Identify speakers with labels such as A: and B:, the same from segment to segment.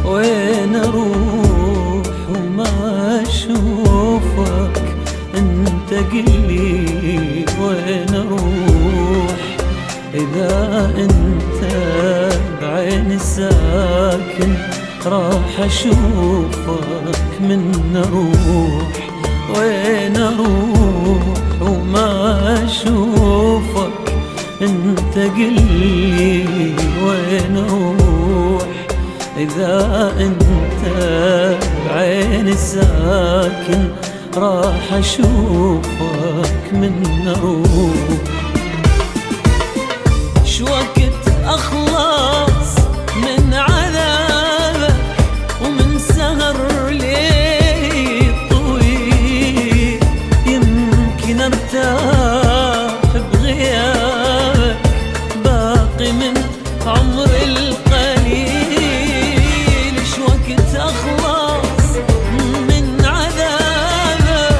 A: وين اروح وما اشوفك؟ انت قلي وين اروح اذا انت بعين الساكن؟ راح اشوفك من اروح. وين اروح وما اشوفك؟ انت قلي وين اروح اذا انت بعين الساكن؟ راح اشوفك من اروح. شوقت اخلص من عذابك ومن سهر ليل طويل، يمكن ارتاح بغيابك باقي من عمر القليل. شوقت اخلص من عذابك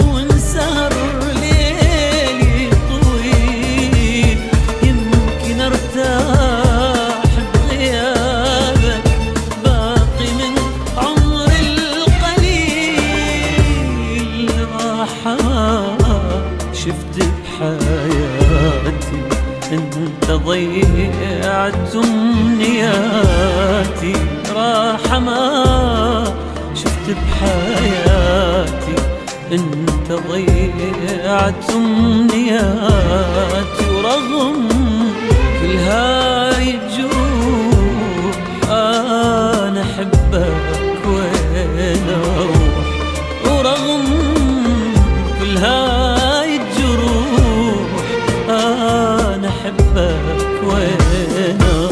A: ومن سهر ليل طويل، يمكن ارتاح بغيابك باقي من عمر القليل. راحة شفت بحياتي انت ضيعت امنياتي. راحة ما شفت بحياتي انت ضيعت امنياتي. ورغم كل هاي الجروح انا احبك وين اروح؟ ورغم كل هاي الجروح انا احبك وين اروح؟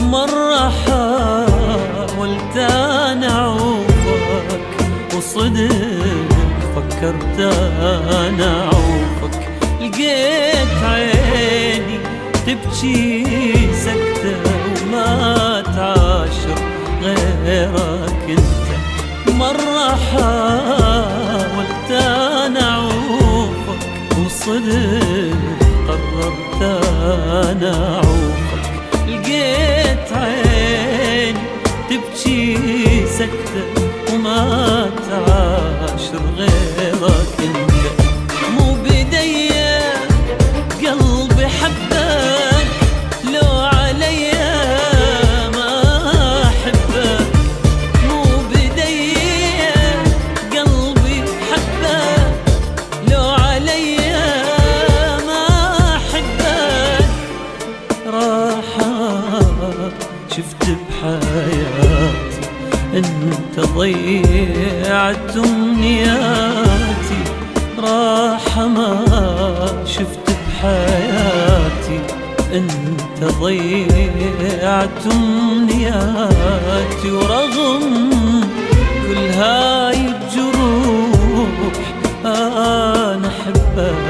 A: مرة حاولت أنا أعوفك وصدق فكرت أنا أعوفك، لقيت عيني تبكي سكتة وما تعاشر غيرك أنت. مرة حاولت أنا أعوفك وصدق قررت أنا أعوفك، لقيت عين تبكي سكتة وما تعاشر غيرك انت. مو بديا قلبي حبك لو عليا ما احبك. مو بديا قلبي حبك لو عليا ما احبك. راحة شفت بحياتي انت ضيعت امنياتي. راحة ما شفت بحياتي انت ضيعت امنياتي. ورغم كل هاي الجروح انا احبك